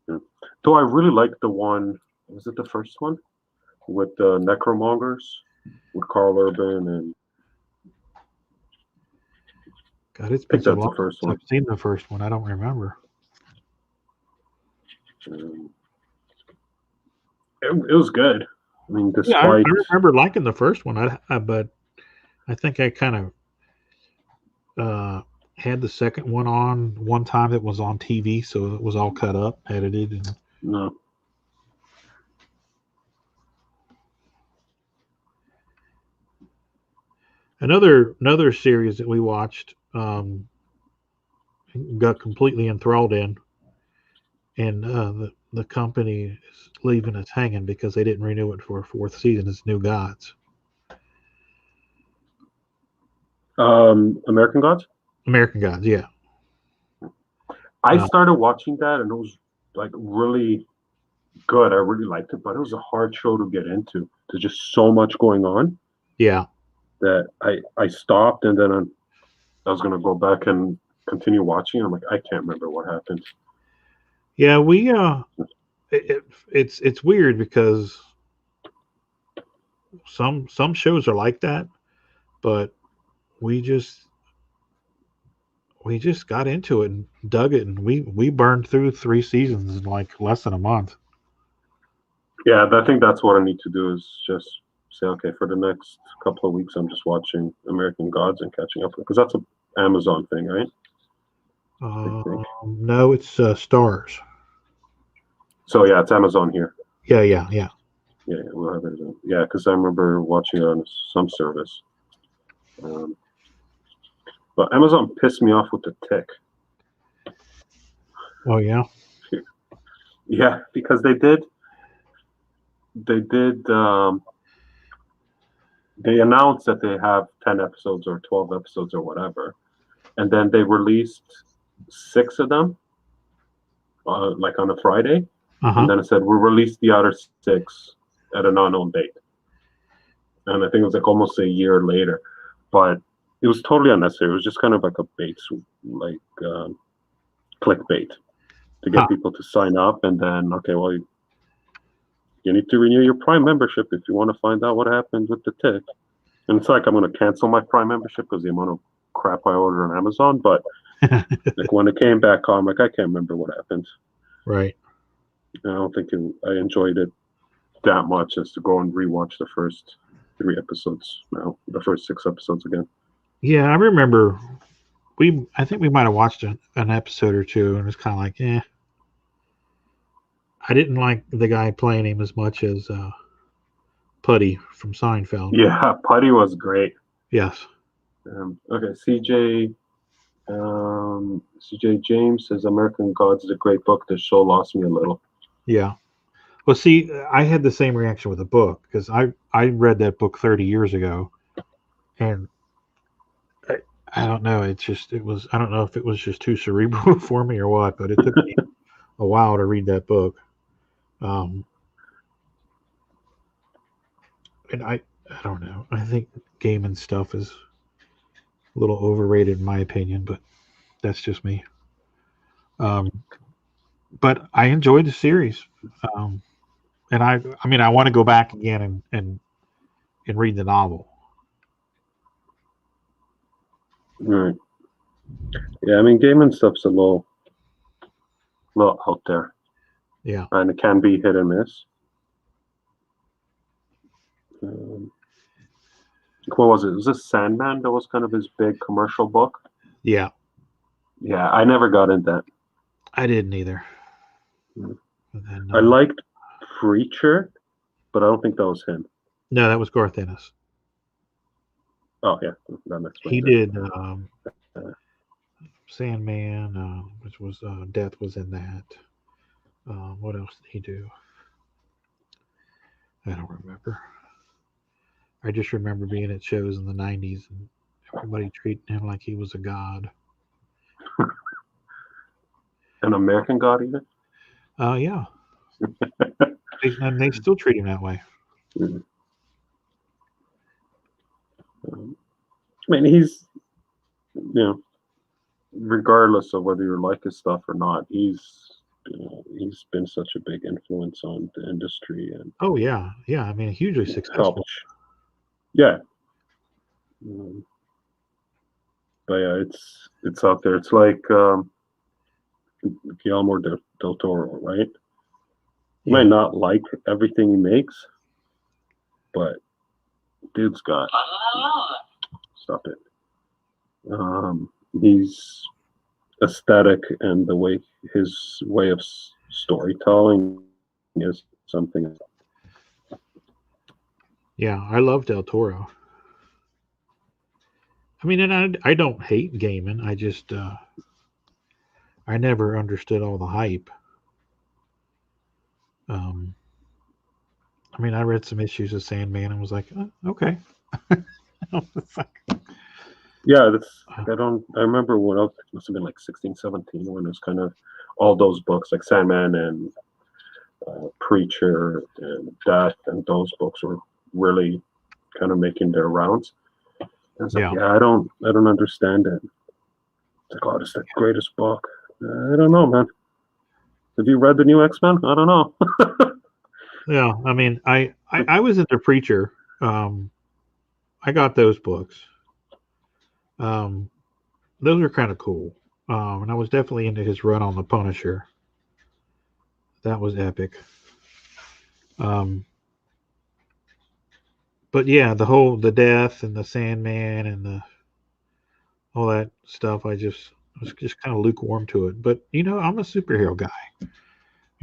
Yeah. Though I really liked the one. Was it the first one with the Necromongers with Carl Urban and? God, it's been so long the first since I've seen the first one. I don't remember. It was good. I mean, despite I remember liking the first one. But I think I kind of had the second one on one time that was on TV, so it was all cut up, edited, and no. Another series that we watched, got completely enthralled in, and the company is leaving us hanging because they didn't renew it for a 4th season. It's New Gods. American Gods? American Gods, yeah. I started watching that, and it was like really good. I really liked it, but it was a hard show to get into. There's just so much going on. Yeah. That I stopped, and then I was going to go back and continue watching. I'm like, I can't remember what happened. Yeah, we it's weird because some shows are like that, but we just got into it and dug it, and we burned through 3 seasons in like less than a month. Yeah, I think that's what I need to do is just say, okay, for the next couple of weeks, I'm just watching American Gods and catching up because that's an Amazon thing, right? No, it's Stars. So yeah, it's Amazon here. Yeah, we'll have it. Yeah, because I remember watching it on some service. But Amazon pissed me off with the tick. Oh yeah. Yeah, because they announced that they have 10 episodes or 12 episodes or whatever, and then they released 6 of them, like on a Friday, and then it said we'll release the other 6 at an unknown date. And I think it was like almost a year later, but it was totally unnecessary. It was just kind of like a bait, like clickbait to get people to sign up, and then you need to renew your Prime membership if you want to find out what happens with the tick. And it's like I'm going to cancel my Prime membership because the amount of crap I order on Amazon. But like when it came back on, I can't remember what happened. Right. I don't think I enjoyed it that much as to go and rewatch the first 3 episodes now, the first 6 episodes again. Yeah, I remember I think we might have watched an episode or 2, and it was kind of like, eh. I didn't like the guy playing him as much as Putty from Seinfeld. Yeah, Putty was great. Yes. Okay, CJ James says American Gods is a great book. The show lost me a little. Yeah. Well, see, I had the same reaction with the book because I read that book 30 years ago, and I don't know. I don't know if it was just too cerebral for me or what, but it took me a while to read that book. And I don't know. I think gaming stuff is a little overrated in my opinion, but that's just me. But I enjoyed the series. And I mean, I want to go back again and read the novel. Right. Yeah, I mean, gaming stuff's a little out there. Yeah. And it can be hit and miss. What was it? Was this Sandman? That was kind of his big commercial book. Yeah, Yeah, I never got into that. I didn't either. Mm. But then, I liked Preacher, but I don't think that was him. no, that was Garth Ennis. Oh yeah, that He explains it. did Sandman, which was Death was in that. What else did he do? I don't remember. I just remember being at shows in the '90s and everybody treating him like he was a god. An American God, even. Yeah, and they still treat him that way. Mm. I mean, he's, regardless of whether you like his stuff or not, he's been such a big influence on the industry and Oh yeah. I mean, hugely successful. helped. Yeah. But yeah, it's out there. It's like Guillermo del Toro, right? You might not like everything he makes, but dude's got stop it. He's aesthetic and the way his way of storytelling is something. Yeah, I love Del Toro. I mean, and I don't hate gaming. I just I never understood all the hype. I mean, I read some issues of Sandman and was like, okay. Yeah, I remember when it must have been like 16, 17 when it was kind of all those books like Sandman and Preacher and Death and those books were really kind of making their rounds. And I was like, I don't understand it. It's like, oh, it's the greatest book. I don't know, man. Have you read the new X-Men? I don't know. Yeah, I mean, I was into Preacher. I got those books. Those were kind of cool. And I was definitely into his run on the Punisher. That was epic. But yeah, the Death and the Sandman and all that stuff, I was just kind of lukewarm to it. But I'm a superhero guy.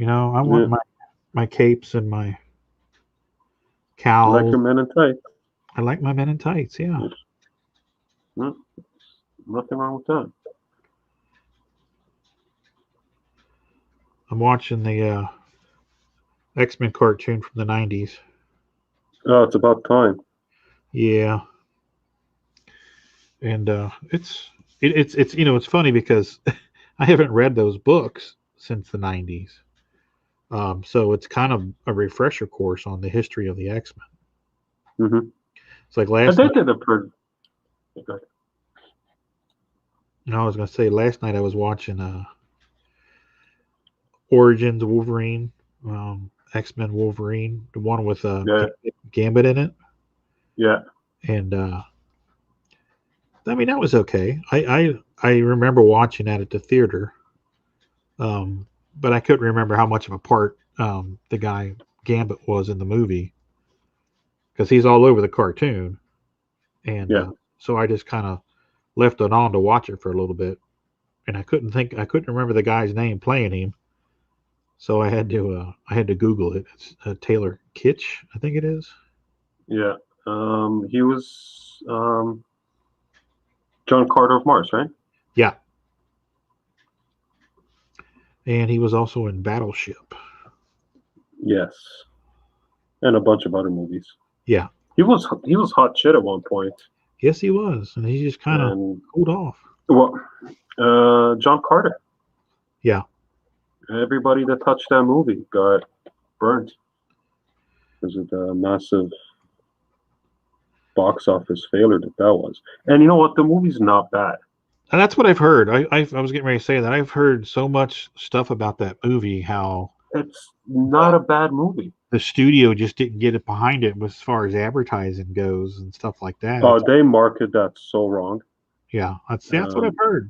I want my capes and my cowls. You like your men in tights. I like my men in tights. Yeah. Nothing wrong with that. I'm watching the X-Men cartoon from the '90s. Oh, it's about time. Yeah. And it's it's funny because I haven't read those books since the '90s. So it's kind of a refresher course on the history of the X-Men. Mm-hmm. It's like last night. I was going to say last night I was watching Origins Wolverine, X-Men Wolverine, the one with Gambit in it. Yeah. And I mean, that was okay. I remember watching that at the theater, but I couldn't remember how much of a part the guy Gambit was in the movie because he's all over the cartoon, and so I just kind of left it on to watch it for a little bit, and I couldn't remember the guy's name playing him, so I had to Google it. It's Taylor Kitsch, I think it is. Yeah, he was John Carter of Mars, right? Yeah. And he was also in Battleship. Yes. And a bunch of other movies. Yeah. He was hot shit at one point. Yes, he was. And he just kind of cooled off. Well, John Carter. Yeah. Everybody that touched that movie got burned because of the massive box office failure that was. And you know what? The movie's not bad. And that's what I've heard. I was getting ready to say that. I've heard so much stuff about that movie, how it's not a bad movie. The studio just didn't get it behind it as far as advertising goes and stuff like that. Oh, they marketed that so wrong. Yeah, that's what I've heard.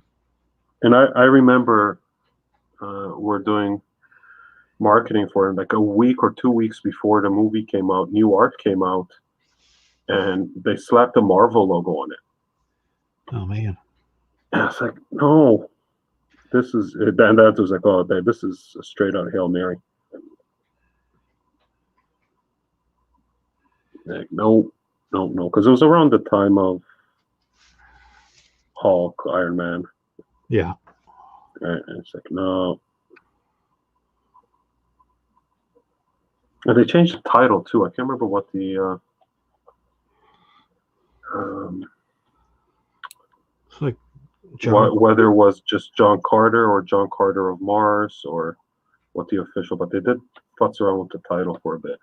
And I remember we're doing marketing for it like a week or 2 weeks before the movie came out. New art came out, and they slapped the Marvel logo on it. Oh man. And I was like, no, this is. And that was like, oh, this is a straight out Hail Mary. Like, no, because it was around the time of Hulk, Iron Man. Yeah. Right? And it's like, no. And they changed the title too. I can't remember what the It's like John. whether it was just John Carter or John Carter of Mars or what the official, but they did futz around with the title for a bit.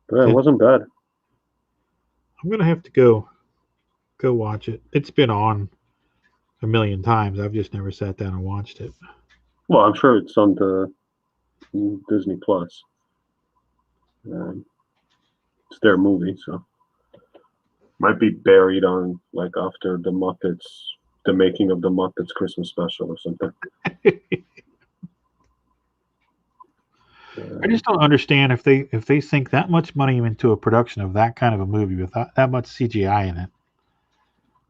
But yeah, it wasn't bad. I'm gonna have to go watch it. It's been on a million times. I've just never sat down and watched it. Well, I'm sure it's on the Disney Plus. It's their movie, so might be buried on like after the Muppets, the making of the Muppets Christmas special or something. I just don't understand if they sink that much money into a production of that kind of a movie with that much CGI in it,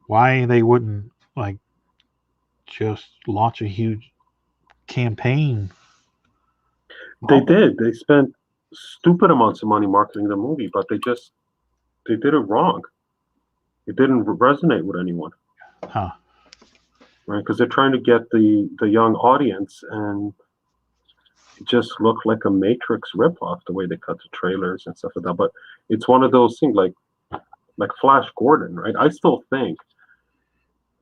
why they wouldn't like just launch a huge campaign. They did. They spent stupid amounts of money marketing the movie, but they did it wrong. It didn't resonate with anyone. Huh. Right? Because they're trying to get the young audience, and it just looked like a Matrix ripoff the way they cut the trailers and stuff like that. But it's one of those things like Flash Gordon, right? I still think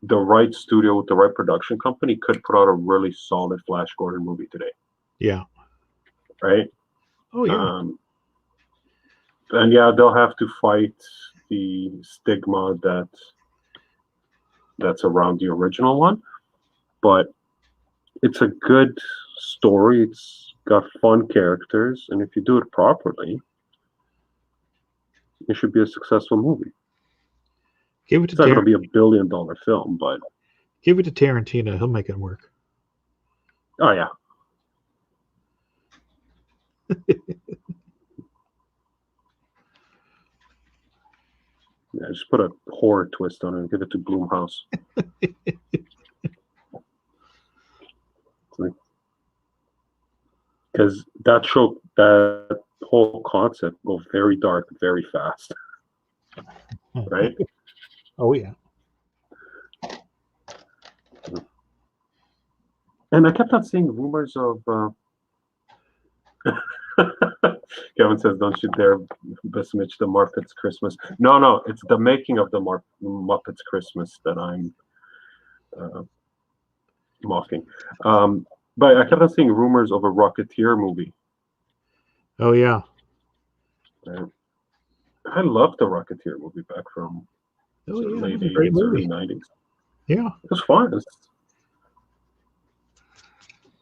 the right studio with the right production company could put out a really solid Flash Gordon movie today. Yeah. Right? Oh yeah. And yeah, they'll have to fight the stigma that's around the original one, but it's a good story. It's got fun characters, and if you do it properly, it should be a successful movie. Give it to It's not going to be a $1 billion film, but give it to Tarantino. He'll make it work. Oh yeah. Yeah, just put a horror twist on it and give it to Blumhouse. Because that whole concept go very dark very fast. Right? Oh yeah. And I kept on seeing rumors of Kevin says, don't you dare besmirch the Muppets Christmas. No, it's the making of the Muppets Christmas that I'm mocking. But I kept on seeing rumors of a Rocketeer movie. Oh yeah. I loved the Rocketeer movie back from late 80s, early 90s. Yeah. It was fun. It's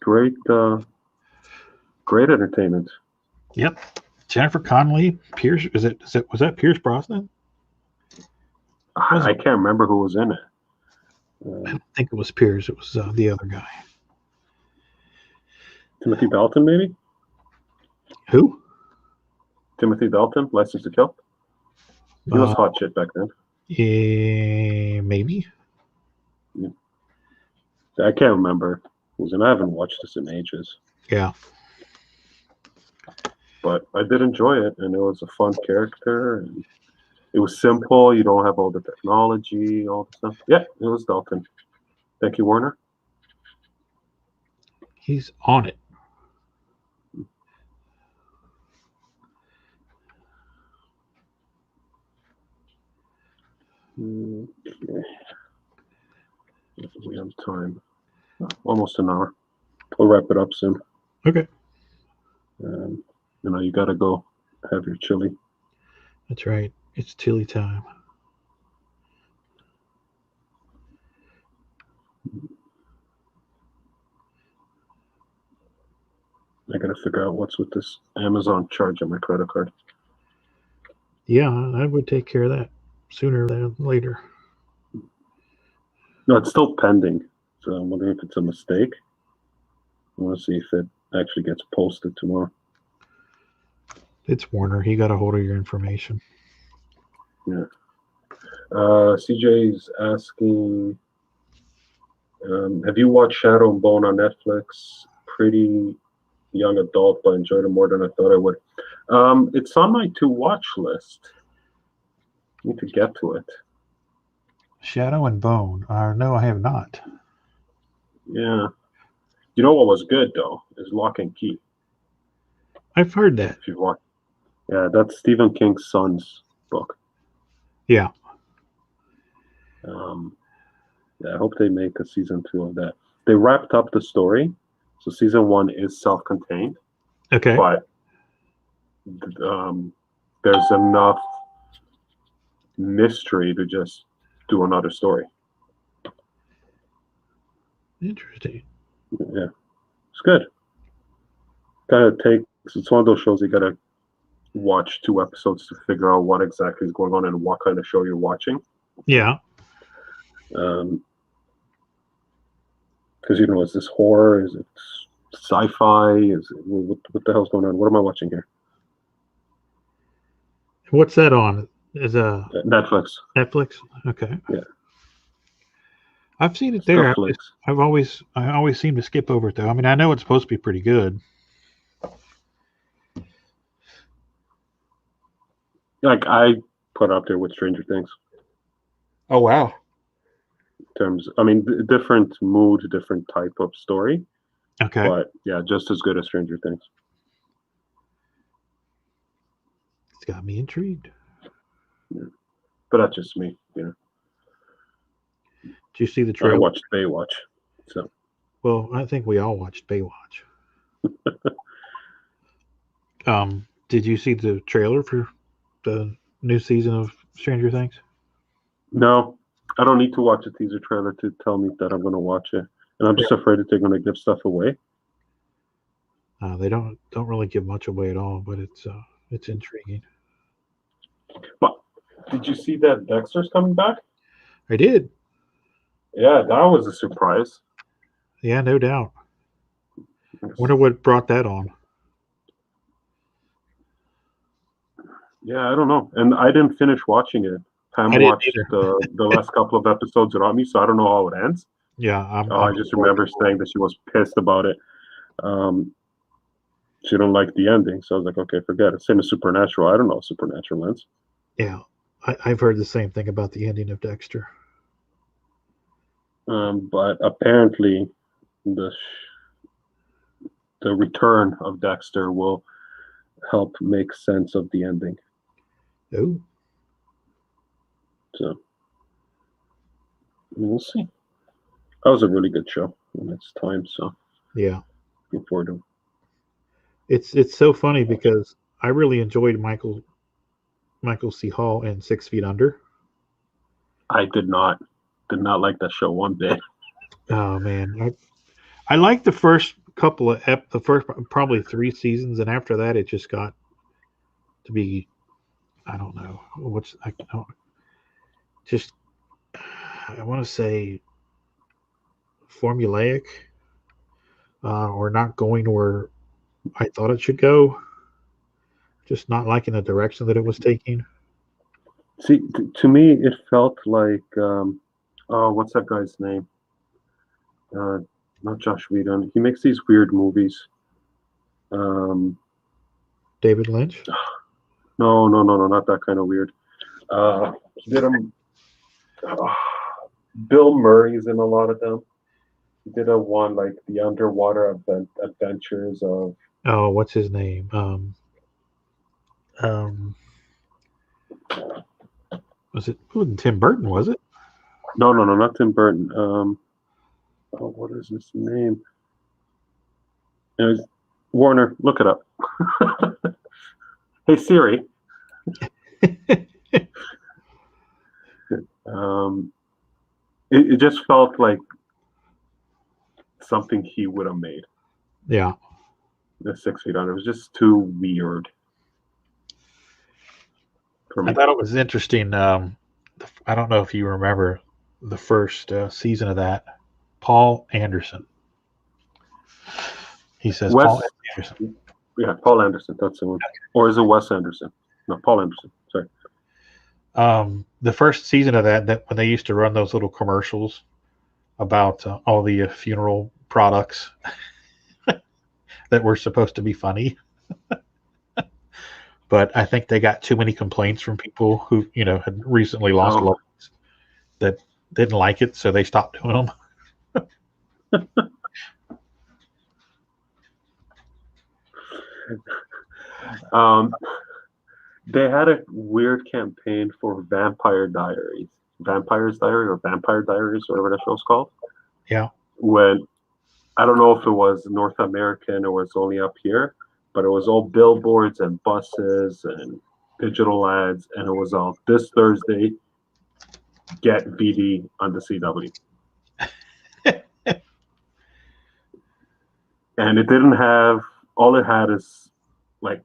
great entertainment. Yep. Jennifer Connelly, Pierce. Was that Pierce Brosnan? I can't remember who was in it. I don't think it was Pierce. It was the other guy. Timothy Dalton, maybe? Who? Timothy Dalton, License to Kill. He was hot shit back then. Yeah, maybe. Yeah. I can't remember. I haven't watched this in ages. Yeah. But I did enjoy it, and it was a fun character, and it was simple. You don't have all the technology, all the stuff. Yeah, it was Dalton. Thank you, Warner. He's on it. Okay. We have time. Almost an hour. We'll wrap it up soon. Okay. You gotta go have your chili. That's right. It's chili time. I gotta figure out what's with this Amazon charge on my credit card. Yeah, I would take care of that sooner than later. No, it's still pending. So I'm wondering if it's a mistake want to see if it actually gets posted tomorrow. It's Warner. He got a hold of your information. Yeah. CJ's asking, have you watched Shadow and Bone on Netflix? Pretty young adult, but enjoyed it more than I thought I would. It's on my to-watch list. Need to get to it. Shadow and Bone. No, I have not. Yeah. You know what was good, though, is Lock and Key. I've heard that. If you've watched. Yeah, that's Stephen King's son's book. Yeah. Yeah, I hope they make a season 2 of that. They wrapped up the story, so season 1 is self-contained. Okay. But there's enough mystery to just do another story. Interesting. Yeah, it's good. It's one of those shows you gotta watch 2 episodes to figure out what exactly is going on and what kind of show you're watching. Yeah. Because is this horror? Is it sci-fi? Is it, what the hell's going on? What am I watching here? What's that on? Is Netflix. Netflix? Okay. Yeah. I've seen it there. Netflix. I always seem to skip over it though. I mean, I know it's supposed to be pretty good. Like I put up there with Stranger Things. Oh wow. Different mood, different type of story. Okay. But yeah, just as good as Stranger Things. It's got me intrigued. Yeah. But that's just me, Did you see the trailer? I watched Baywatch. So. Well, I think we all watched Baywatch. Did you see the trailer for the new season of Stranger Things? No, I don't need to watch a teaser trailer to tell me that I'm going to watch it, and I'm just afraid that they're going to give stuff away. They don't really give much away at all, but it's intriguing. But did you see that Dexter's coming back? I did. Yeah, that was a surprise. Yeah, no doubt. Wonder what brought that on. Yeah, I don't know. And I didn't finish watching it. Pam watched the last couple of episodes without me, so I don't know how it ends. Yeah. I just remember saying that she was pissed about it. She don't like the ending, so I was like, okay, forget it. Same as Supernatural. I don't know Supernatural ends. Yeah, I've heard the same thing about the ending of Dexter. But apparently, the return of Dexter will help make sense of the ending. Oh. So we'll see. That was a really good show in its time. So yeah, looking forward to it. It's so funny because I really enjoyed Michael C. Hall in 6 Feet Under. I did not like that show one bit. Oh man, I liked the first couple of the first probably 3 seasons, and after that it just got to be, I don't know I want to say formulaic, or not going where I thought it should go. Just not liking the direction that it was taking. See, to me, it felt like, what's that guy's name? Not Josh Whedon. He makes these weird movies. David Lynch? No, not that kind of weird. He did them. Bill Murray's in a lot of them. He did a one like the underwater adventures of. Oh, what's his name? Was it Tim Burton? Was it? No, not Tim Burton. What is his name? It was Warner. Look it up. Hey Siri. It just felt like something he would have made. Yeah. The 6 Feet Under. It was just too weird for me. I thought it was interesting. I don't know if you remember the first season of that. Paul Anderson. He says Wes, Paul Anderson. yeah, Paul Anderson. That's the one. Or is it Wes Anderson? No, Paul Anderson. Sorry. The first season of that when they used to run those little commercials about all the funeral products that were supposed to be funny. But I think they got too many complaints from people who, had recently lost loved ones that didn't like it, so they stopped doing them. They had a weird campaign for Vampires Diary, or Vampire Diaries, whatever that show's called. Yeah. When, I don't know if it was North American or it's only up here, but it was all billboards and buses and digital ads, and it was all this Thursday, get VD on the CW. And it didn't have, all it had is like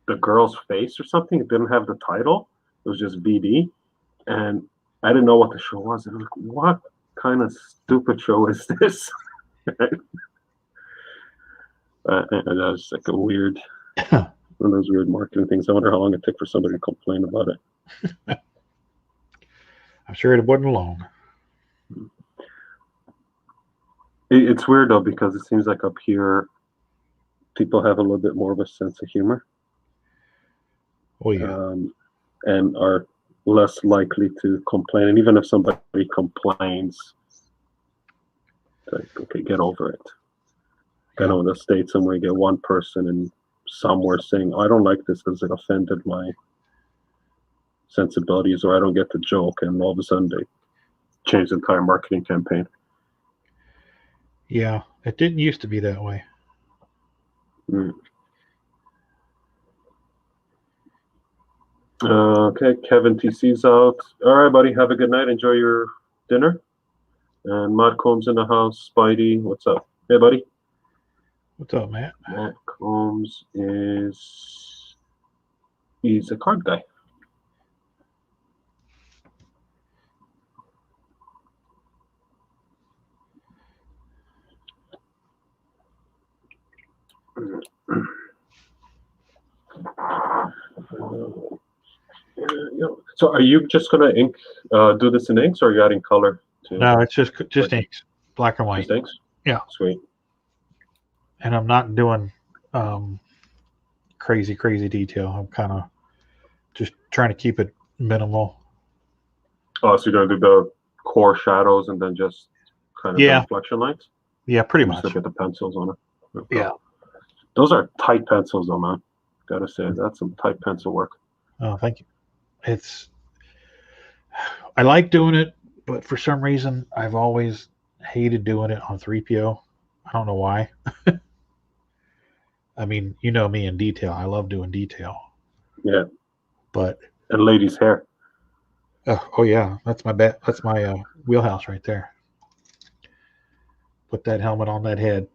the girl's face or something. It didn't have the title. It was just VD. And I didn't know what the show was. And I'm like, what kind of stupid show is this? And that was like a weird, one of those weird marketing things. I wonder how long it took for somebody to complain about it. I'm sure it wasn't long. It's weird though, because it seems like up here, people have a little bit more of a sense of humor. Oh yeah. And are less likely to complain. And even if somebody complains, like, okay, get over it. I know in the States somewhere you get one person and somewhere saying, oh, I don't like this because it offended my sensibilities, or I don't get the joke, and all of a sudden they change the entire marketing campaign. Yeah, it didn't used to be that way. Okay, Kevin TC's out. All right, buddy, have a good night. Enjoy your dinner. And Matt Combs in the house. Spidey, what's up? Hey, buddy. What's up, Matt? Matt Combs he's a card guy. So are you just gonna do this in inks, or are you adding color to? No, it's just inks, black and white. Just inks? Yeah. Sweet. And I'm not doing crazy detail. I'm kind of just trying to keep it minimal. Oh, so you're gonna do the core shadows and then just kind of the reflection lines? Yeah, pretty much. Just look at the pencils on it. Okay. Yeah. Those are tight pencils though, man. Gotta say, that's some tight pencil work. Oh, thank you. I like doing it, but for some reason I've always hated doing it on 3PO. I don't know why. I mean, you know me in detail. I love doing detail. Yeah. But and ladies' hair. Oh yeah, that's my wheelhouse right there. Put that helmet on that head.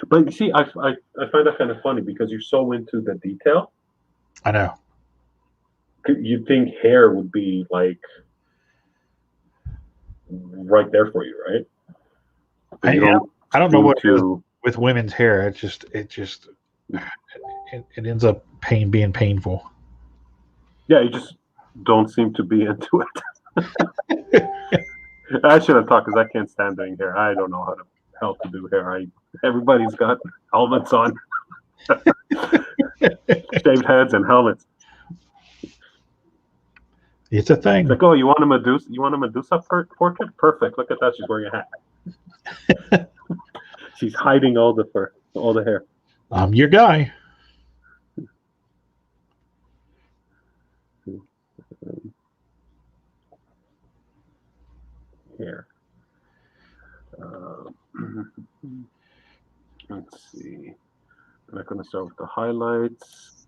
But you see, I find that kind of funny because you're so into the detail. I know. You'd think hair would be like right there for you, right? I don't know what it is with women's hair. It ends up being painful. Yeah, you just don't seem to be into it. I should have talked because I can't stand doing hair. I don't know how to do hair. Everybody's got helmets on, shaved heads and helmets. It's a thing. It's like, oh, you want a Medusa portrait? Perfect. Look at that. She's wearing a hat. She's hiding all the fur, all the hair. I'm your guy. Here. Let's see. I'm not going to start with the highlights.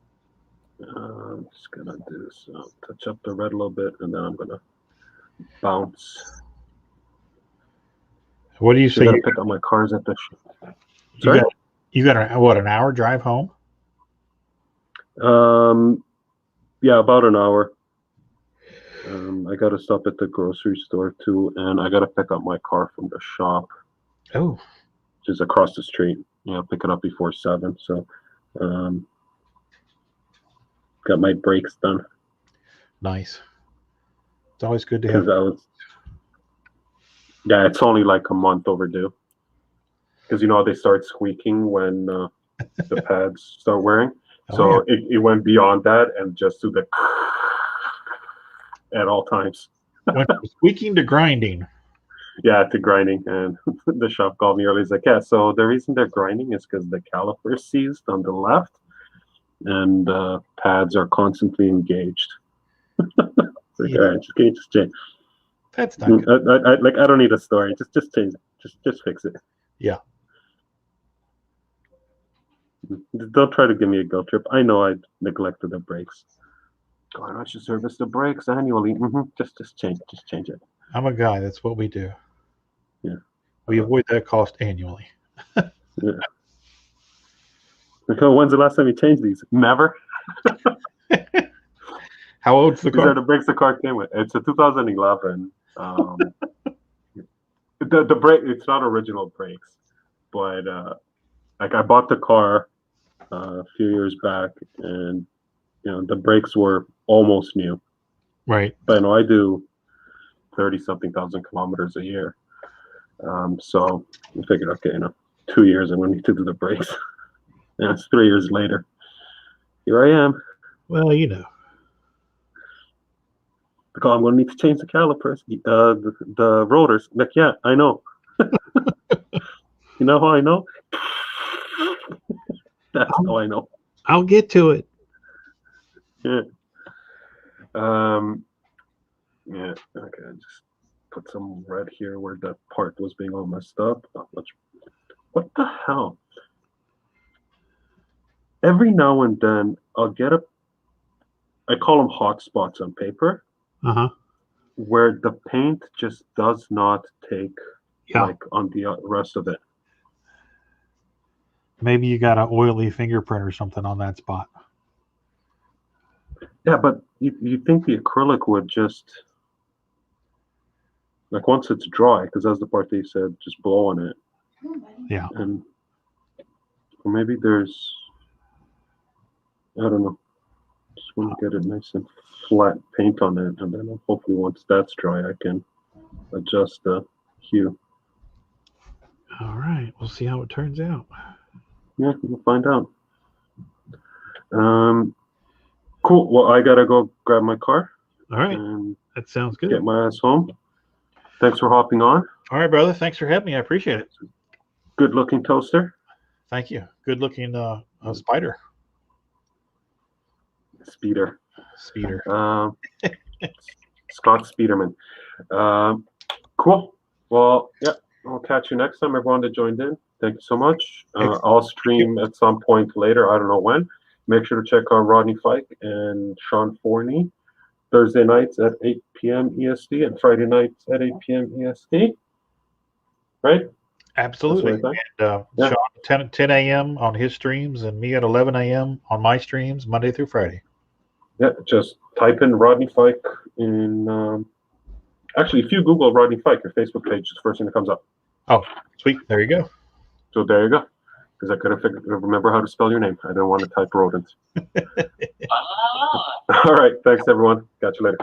I'm just going to do touch up the red a little bit, and then I'm going to bounce. What do you say? I got to pick up my cars at the Sorry? You got an hour drive home? Yeah, about an hour. I got to stop at the grocery store too, and I got to pick up my car from the shop. Oh, which is across the street. Pick it up before 7. So, got my brakes done nice. It's always good to because have. yeah, it's only like a month overdue. Because they start squeaking when the pads start wearing. Oh, So it went beyond that and just do the at all times. Went from squeaking to grinding. Yeah, to grinding. And the shop called me earlier. He's like, yeah, so the reason they're grinding is because the caliper is seized on the left and pads are constantly engaged. Like, all right, just change. That's not good. I don't need a story. Just change it. Just fix it. Yeah. Don't try to give me a guilt trip. I know I neglected the brakes. God, I should service the brakes annually. Just change it. I'm a guy. That's what we do. Yeah. We avoid that cost annually. Yeah. Like, when's the last time you changed these? Never. How old's the These car? are the brakes the car came with. It's a 2011. The brake. It's not original brakes, but like I bought the car a few years back, and the brakes were almost new. Right. But I do 30-something thousand kilometers a year. So I figured, okay, 2 years I'm going to need to do the brakes. And it's 3 years later. Here I am. Well, Like, I'm going to need to change the calipers, the rotors. Like, yeah, I know. You know how I know? That's how I know. I'll get to it. Yeah. Yeah. Okay. I just put some red here where that part was being all messed up. Not much. What the hell? Every now and then I'll get I call them hot spots on paper, where the paint just does not take like on the rest of it. Maybe you got an oily fingerprint or something on that spot. Yeah, but you think the acrylic would just, like, once it's dry, because that's the part they said, just blow on it. Yeah. And or maybe there's, I don't know. Just want to get it nice and flat paint on it, and then hopefully once that's dry, I can adjust the hue. All right, we'll see how it turns out. Yeah, we'll find out. Cool. Well, I gotta go grab my car. All right, and that sounds good. Get my ass home. Thanks for hopping on. All right, brother. Thanks for having me. I appreciate it. Good-looking toaster. Thank you. Good-looking spider. Speeder. Scott Speederman. Cool. Well, yeah, I'll catch you next time, everyone that joined in. Thank you so much. I'll stream at some point later. I don't know when. Make sure to check out Rodney Fyke and Sean Forney Thursday nights at 8 p.m. EST and Friday nights at 8 p.m. EST. Right? Absolutely. And Sean 10 a.m. on his streams and me at 11 a.m. on my streams Monday through Friday. Yeah, just type in Rodney Fyke in. Actually, if you Google Rodney Fyke, your Facebook page is the first thing that comes up. Oh, sweet. There you go. So there you go. Because I couldn't remember how to spell your name. I didn't want to type rodent. All right. Thanks, everyone. Catch you later.